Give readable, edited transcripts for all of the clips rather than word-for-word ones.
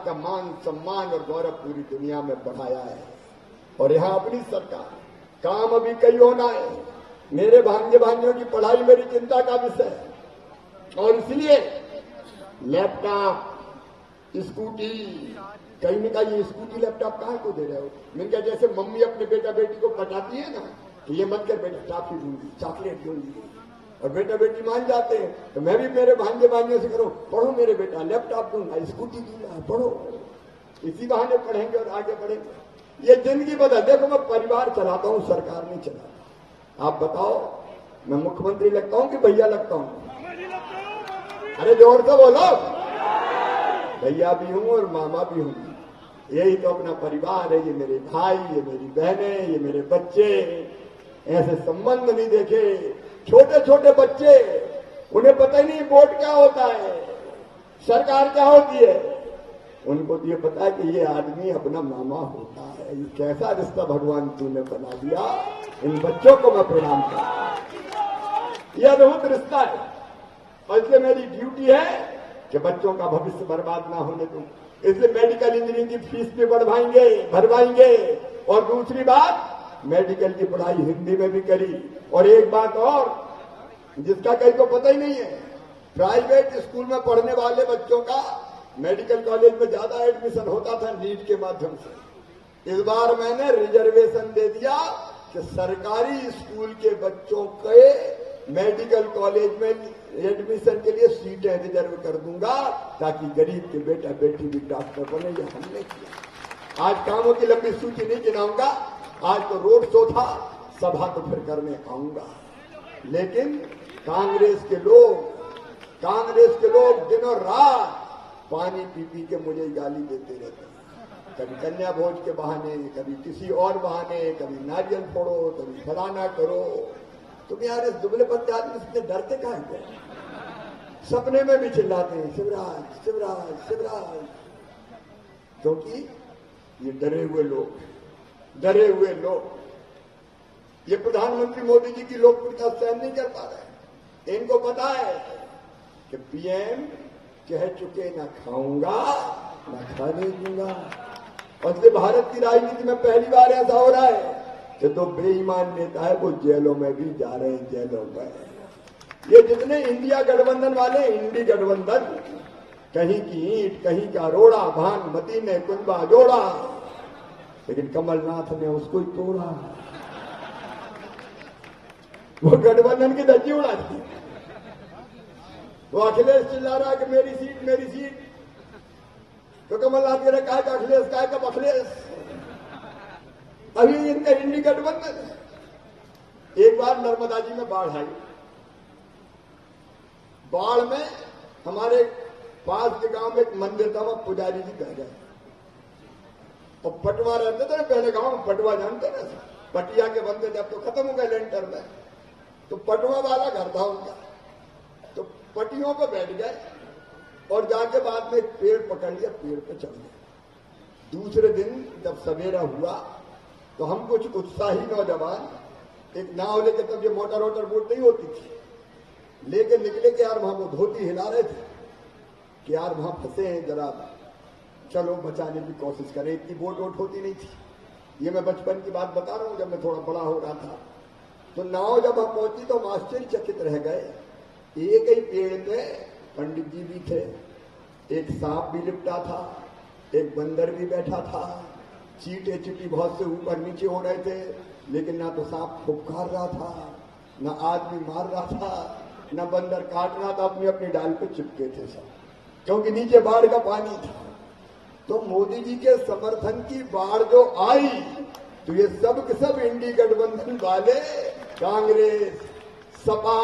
का मान सम्मान और गौरव पूरी दुनिया में बढ़ाया है। और यहाँ अपनी सरकार, काम अभी कई होना है। मेरे भांजे भांजियों की पढ़ाई मेरी चिंता का विषय है और इसलिए लैपटॉप, स्कूटी, कहीं ने कहा ये स्कूटी लैपटॉप कहाँ को दे रहे हो? मैंने कहा जैसे मम्मी अपने बेटा बेटी को पटाती है ना कि ये मत कर बेटा, टॉफी दूंगी, चॉकलेट दूंगी, और बेटा बेटी मान जाते हैं, तो मैं भी मेरे भांजे भांजियों से करूं, पढ़ो मेरे बेटा, लैपटॉप दूंगा, स्कूटी दूंगा, पढ़ो। इसी बहाने पढ़ेंगे और आगे बढ़ेंगे। ये जिंदगी बदल। देखो मैं परिवार चलाता हूं, सरकार नहीं चलाता। आप बताओ मैं मुख्यमंत्री लगता हूं कि भैया लगता हूं? अरे जोर से बोलो। भैया भी हूं और मामा भी हूं। यही तो अपना परिवार है। ये मेरे भाई, ये मेरी बहनें, ये मेरे बच्चे। ऐसे संबंध नहीं देखे। छोटे छोटे बच्चे, उन्हें पता ही नहीं वोट क्या होता है, सरकार क्या होती है। उनको तो ये पता है कि ये आदमी अपना मामा होता है। ये कैसा रिश्ता भगवान तूने बना दिया। इन बच्चों को मैं प्रणाम करता। यह अद्भुत रिश्ता है और इसलिए मेरी ड्यूटी है कि बच्चों का भविष्य बर्बाद ना होने दूं। इसलिए मेडिकल इंजीनियरिंग की फीस भी भरवाएंगे। और दूसरी बात, मेडिकल की पढ़ाई हिंदी में भी करी। और एक बात और जिसका कहीं को पता ही नहीं है, प्राइवेट स्कूल में पढ़ने वाले बच्चों का मेडिकल कॉलेज में ज्यादा एडमिशन होता था नीट के माध्यम से। इस बार मैंने रिजर्वेशन दे दिया कि सरकारी स्कूल के बच्चों के मेडिकल कॉलेज में एडमिशन के लिए सीटें रिजर्व कर दूंगा ताकि गरीब के बेटा बेटी भी डॉक्टर बने। ये हमने किया। आज कामों की लंबी सूची नहीं गिनाऊंगा। आज तो रोड शो था, सभा तो फिर करने आऊंगा। लेकिन कांग्रेस के लोग दिनों रात पानी पी पी के मुझे गाली देते रहते हैं। कभी कन्या भोज के बहाने, कभी किसी और बहाने, कभी नारियल फोड़ो, कभी फलाना करो। तुम यार इस दुबले पत्ते आदमी से डरते कहां हैं? सपने में भी चिल्लाते हैं शिवराज शिवराज शिवराज, क्योंकि ये डरे हुए लोग ये प्रधानमंत्री मोदी जी की लोकप्रियता सहन नहीं कर पा रहे। इनको पता है कि पीएम कह चुके ना खाऊंगा ना खाने दूंगा। और इसलिए भारत की राजनीति में पहली बार ऐसा हो रहा है कि तो बेईमान नेता है वो जेलों में भी जा रहे हैं। जेलों में ये जितने इंडिया गठबंधन वाले, इंडी गठबंधन, कहीं की ईंट कहीं का रोड़ा, भानुमति ने कुंभा जोड़ा, लेकिन कमलनाथ ने उसको ही तोड़ा। वो गठबंधन की धज्जी उड़ा दी। वो अखिलेश चिल्ला रहा है कि मेरी सीट मेरी सीट, तो कमलनाथ ने कहा कि अखिलेश का है, कब अखिलेश? अभी इनका इंडी गठबंधन। एक बार नर्मदा जी में बाढ़ आई। बाढ़ में हमारे पास के गांव में एक मंदिर था, वहां पुजारी जी बह गए। और पटवा रहते थे पहले गांव में, पटवा जानते ना, पटिया के बनते थे, अब तो खत्म हो गए लेंटर में। तो पटवा वाला घर था उनका, तो पटियों पे बैठ गए और जाके बाद में एक पेड़ पकड़ लिया, पेड़ पे चढ़ गए। दूसरे दिन जब सवेरा हुआ तो हम कुछ उत्साही नौजवान एक नाव लेके, तब ये मोटर वोटर बोट नहीं होती थी, लेके निकले कि यार वहां वो धोती हिला रहे थे कि यार वहां फंसे हैं, जरा चलो बचाने की कोशिश करें। इतनी बोट वोट होती नहीं थी। ये मैं बचपन की बात बता रहा हूं, जब मैं थोड़ा बड़ा हो रहा था। तो नाव जब हम पहुंची तो हम आश्चर्यचकित रह गए। एक ही पेड़ पे पंडित जी भी थे, एक सांप भी लिपटा था, एक बंदर भी बैठा था। चींटे चींटी बहुत से ऊपर नीचे हो रहे थे, लेकिन ना तो सांप फुफकार रहा था, ना आदमी मार रहा था, ना बंदर काट रहा था। अपनी अपनी डाल पे चिपके थे सब, क्योंकि नीचे बाढ़ का पानी था। तो मोदी जी के समर्थन की बाढ़ जो आई तो ये सब के सब इंडी गठबंधन वाले, कांग्रेस, सपा,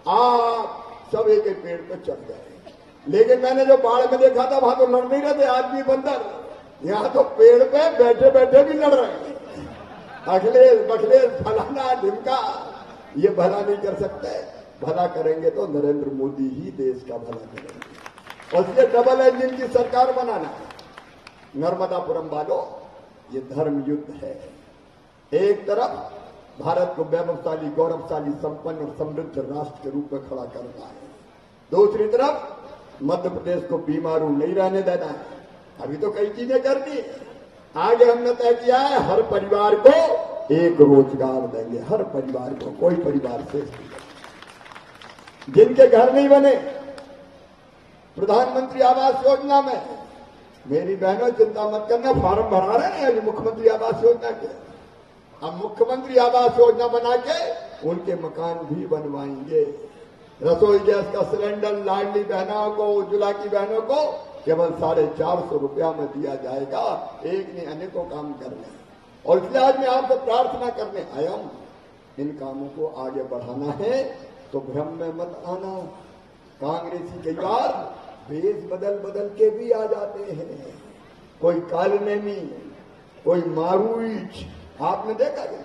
आप सब एक एक पेड़ पर चढ़ गए। लेकिन मैंने जो बाढ़ में देखा था वहां तो लड़ नहीं रहे थे आदमी बंदर, यहां तो पेड़ पे बैठे बैठे भी लड़ रहे हैं। अखिलेश बखलेश फलाना ढिमका, ये भला नहीं कर सकते। भला करेंगे तो नरेंद्र मोदी ही देश का भला करेंगे। और इसलिए डबल इंजन की सरकार बनाना है। नर्मदापुरम वालों, ये धर्म युद्ध है। एक तरफ भारत को वैभवशाली, गौरवशाली, संपन्न और समृद्ध राष्ट्र के रूप में खड़ा करना है। दूसरी तरफ मध्य प्रदेश को बीमारू नहीं रहने देना है। अभी तो कई चीजें कर दी। आगे हमने तय किया है हर परिवार को एक रोजगार देंगे, हर परिवार को, कोई परिवार शेष नहीं। जिनके घर नहीं बने प्रधानमंत्री आवास योजना में, मेरी बहनों चिंता मत करना, फॉर्म भरा रहे हैं मुख्यमंत्री आवास योजना के। हम मुख्यमंत्री आवास योजना बना के उनके मकान भी बनवाएंगे। रसोई गैस का सिलेंडर लाडली बहनों को, उज्ज्वला की बहनों को केवल 450 रुपया में दिया जाएगा। एक ने अनेकों काम करने, और इसलिए आज मैं आपसे प्रार्थना करने आया हूं, इन कामों को आगे बढ़ाना है तो भ्रम में मत आना। कांग्रेसी कई बार भेष बदल बदल के भी आ जाते हैं, कोई कालनेमी, कोई मारूच, आपने देखा क्या,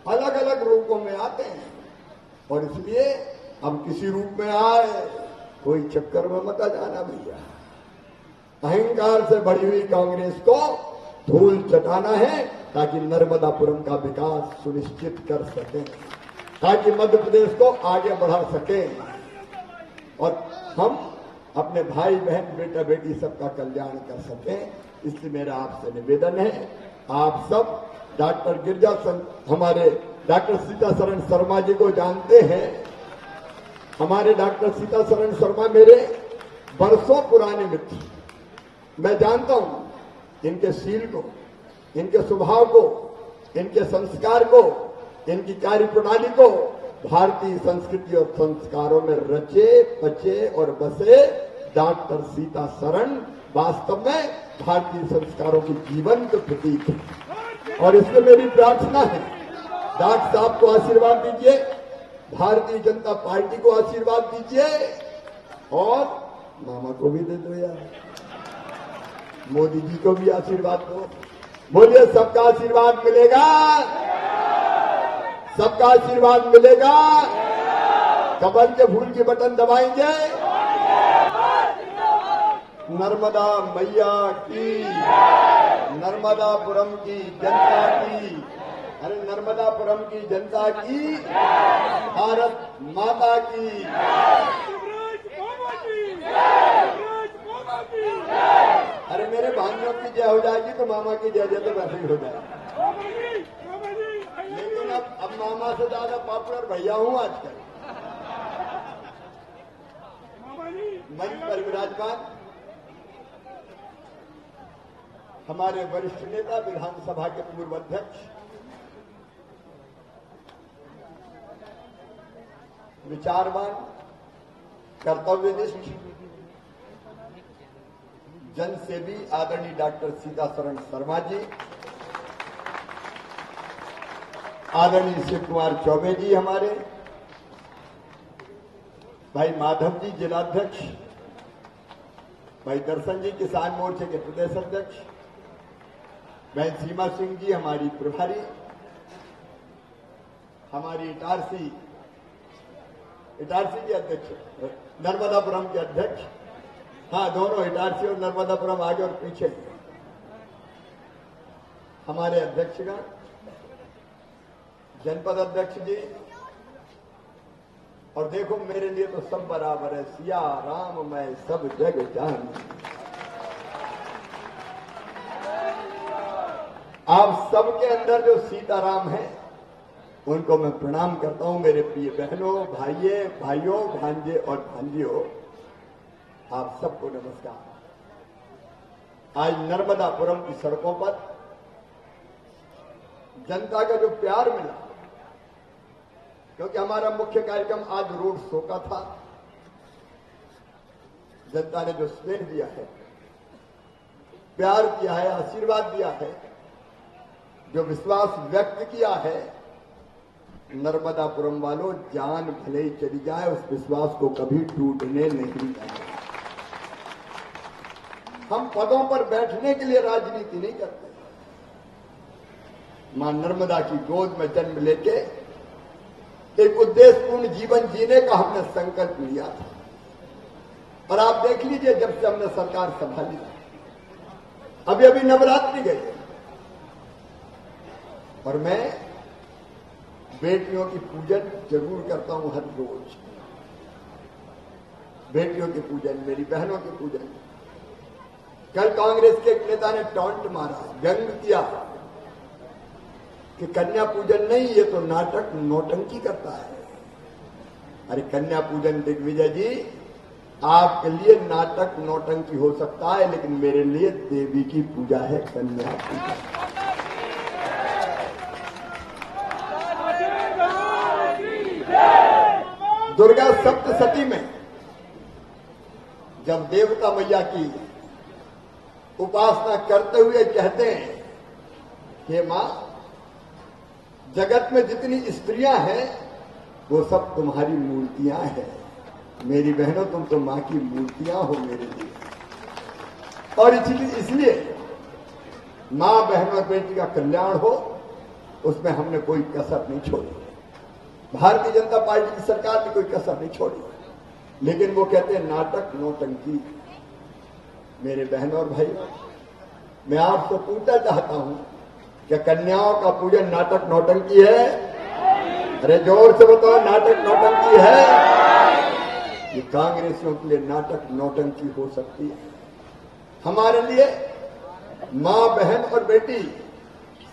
अलग अलग रूपों में आते हैं। और इसलिए हम किसी रूप में आए, कोई चक्कर में मत आ जाना भैया। अहंकार से बढ़ी हुई कांग्रेस को धूल चटाना है ताकि नर्मदापुरम का विकास सुनिश्चित कर सके, ताकि मध्य प्रदेश को आगे बढ़ा सके, और हम अपने भाई बहन बेटा बेटी सबका कल्याण कर सकें। इसलिए मेरा आपसे निवेदन है, आप सब डॉक्टर गिरजा हमारे डॉक्टर सीतासरण शर्मा जी को जानते हैं। हमारे डॉक्टर सीतासरण शर्मा मेरे बरसों पुराने मित्र, मैं जानता हूं इनके शील को, इनके स्वभाव को, इनके संस्कार को, इनकी कार्यप्रणाली को। भारतीय संस्कृति और संस्कारों में रचे पचे और बसे डॉक्टर सीतासरण वास्तव में भारतीय संस्कारों की जीवंत प्रतीक है। और इसलिए मेरी प्रार्थना है, डॉक्टर साहब को आशीर्वाद दीजिए, भारतीय जनता पार्टी को आशीर्वाद दीजिए, और मामा को भी दे दो यार, मोदी जी को भी आशीर्वाद दो। बोलिए सबका आशीर्वाद मिलेगा, सबका आशीर्वाद मिलेगा। कमल के फूल की बटन दबाएंगे। नर्मदा मैया की, नर्मदापुरम की जनता की, अरे नर्मदापुरम की जनता की, भारत माता की। अरे मेरे भाइयों की जय हो जाएगी तो मामा की जय जय तो वैसे ही हो जाएगी। लेकिन अब मामा से ज्यादा पॉपुलर भैया हूं आजकल। मंच पर विराजमान हमारे वरिष्ठ नेता, विधानसभा के पूर्व अध्यक्ष, विचारवान, कर्तव्यनिष्ठ, जनसेवी आदरणीय डॉक्टर सीतासरण शर्मा जी, आदरणीय शिव कुमार चौबे जी, हमारे भाई माधव जी जिलाध्यक्ष, भाई दर्शन जी किसान मोर्चे के प्रदेश अध्यक्ष, भाई सीमा सिंह जी हमारी प्रभारी, हमारी इटारसी के अध्यक्ष, नर्मदापुरम के अध्यक्ष, हाँ दोनों इटारसी और नर्मदापुरम आगे और पीछे, हमारे अध्यक्षगण, जनपद अध्यक्ष जी, और देखो मेरे लिए तो सब बराबर है, सिया राम मैं सब जग जान। आप सबके अंदर जो सीताराम है उनको मैं प्रणाम करता हूं। मेरे प्रिय बहनों, भाइयों, भांजे और भांजियों, आप सबको नमस्कार। आज नर्मदापुरम की सड़कों पर जनता का जो प्यार मिला, क्योंकि हमारा मुख्य कार्यक्रम आज रोड शो का था, जनता ने जो स्नेह दिया है, प्यार किया है, आशीर्वाद दिया है, जो विश्वास व्यक्त किया है, नर्मदापुरम वालों जान भले ही चली जाए उस विश्वास को कभी टूटने नहीं देंगे। हम पदों पर बैठने के लिए राजनीति नहीं करते। मां नर्मदा की गोद में जन्म लेके एक उद्देश्यपूर्ण जीवन जीने का हमने संकल्प लिया था, और आप देख लीजिए जब से हमने सरकार संभाली, अभी नवरात्रि गई और मैं बेटियों की पूजन जरूर करता हूं हर रोज। बेटियों के पूजन, मेरी बहनों के पूजन, कल कांग्रेस के एक नेता ने टॉन्ट मारा, व्यंग किया कि कन्या पूजन नहीं, ये तो नाटक नौटंकी करता है। अरे कन्या पूजन दिग्विजय जी, आपके लिए नाटक नौटंकी हो सकता है, लेकिन मेरे लिए देवी की पूजा है कन्या पूजा। दुर्गा सप्तशती में जब देवता मैया की उपासना करते हुए कहते हैं, हे मां, जगत में जितनी स्त्रियां हैं वो सब तुम्हारी मूर्तियां हैं। मेरी बहनों, तुम तो मां की मूर्तियां हो मेरे लिए। और इसलिए मां, बहन और बेटी का कल्याण हो, उसमें हमने कोई कसर नहीं छोड़ी। भारतीय जनता पार्टी की सरकार ने कोई कसर नहीं छोड़ी, लेकिन वो कहते हैं नाटक नौटंकी। मेरे बहनों और भाइयों, मैं आपसे पूछना चाहता हूं, क्या कन्याओं का पूजन नाटक नौटंकी है? अरे जोर से बताओ, नाटक नौटंकी है? ये कांग्रेसियों के लिए नाटक नौटंकी हो सकती है। हमारे लिए मां, बहन और बेटी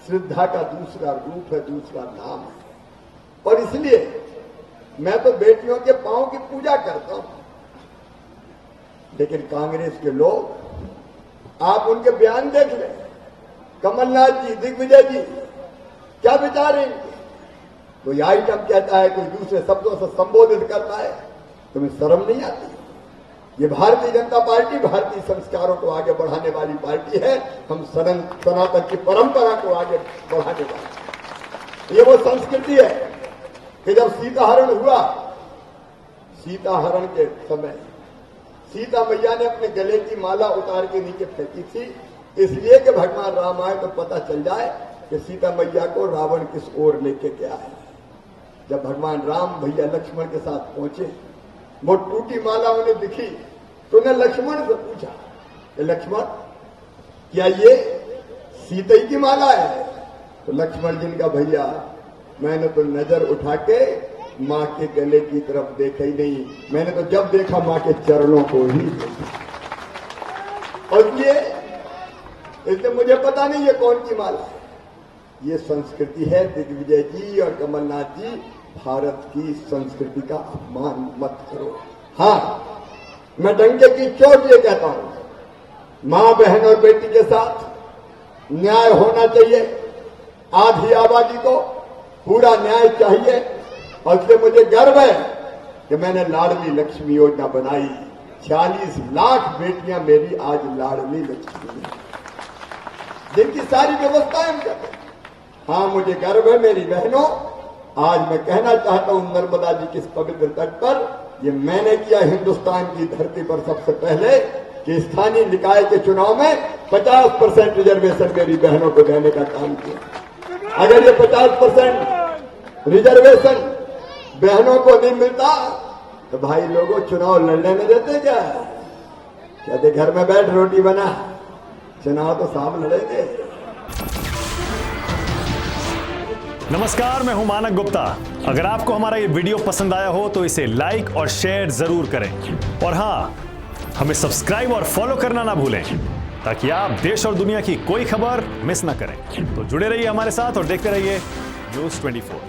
श्रद्धा का दूसरा रूप है, दूसरा नाम है। और इसलिए मैं तो बेटियों के पांव की पूजा करता हूं, लेकिन कांग्रेस के लोग, आप उनके बयान देख लें, कमलनाथ जी, दिग्विजय जी, क्या विचार है इनके? कोई आइटम कहता है, कोई दूसरे शब्दों से संबोधित करता है, तुम्हें शर्म नहीं आती? ये भारतीय जनता पार्टी भारतीय संस्कारों को आगे बढ़ाने वाली पार्टी है। हम सनातन की परंपरा को आगे बढ़ाने वाली, ये वो संस्कृति है कि जब सीताहरण हुआ, सीताहरण के समय सीता मैया ने अपने गले की माला उतार के नीचे फेंकी थी, इसलिए कि भगवान राम आए तो पता चल जाए कि सीता मैया को रावण किस ओर लेके गया है। जब भगवान राम भैया लक्ष्मण के साथ पहुंचे, वो टूटी माला उन्हें दिखी, तो उन्हें लक्ष्मण से पूछा कि लक्ष्मण, क्या ये सीता की माला है? तो लक्ष्मण जी ने कहा, भैया मैंने तो नजर उठा के मां के गले की तरफ देखा ही नहीं, मैंने तो जब देखा मां के चरणों को ही देखा। और इसलिए मुझे पता नहीं ये कौन की माला है। ये संस्कृति है दिग्विजय जी और कमलनाथ जी, भारत की संस्कृति का अपमान मत करो। हाँ, मैं डंके की चोट ये कहता हूं, मां, बहन और बेटी के साथ न्याय होना चाहिए। आधी आबादी को पूरा न्याय चाहिए। और इसलिए मुझे गर्व है कि मैंने लाडली लक्ष्मी योजना बनाई। 40 लाख बेटियां मेरी आज लाडली लक्ष्मी है, जिनकी सारी व्यवस्थाएं हम करते हैं। हाँ, मुझे गर्व है मेरी बहनों। आज मैं कहना चाहता हूं, नर्मदा जी के इस पवित्र तट पर, ये मैंने किया हिंदुस्तान की धरती पर सबसे पहले, कि स्थानीय निकाय के चुनाव में 50% रिजर्वेशन मेरी बहनों को देने का काम किया। अगर ये 50% रिजर्वेशन बहनों को नहीं मिलता तो भाई लोगों चुनाव लड़ने में देते क्या? कहते घर में बैठ रोटी बना, चुनाव तो साहब लड़ेंगे। नमस्कार, मैं हूं मानक गुप्ता। अगर आपको हमारा ये वीडियो पसंद आया हो तो इसे लाइक और शेयर जरूर करें, और हाँ, हमें सब्सक्राइब और फॉलो करना ना भूलें, ताकि आप देश और दुनिया की कोई खबर मिस ना करें। तो जुड़े रहिए हमारे साथ और देखते रहिए न्यूज़ 24।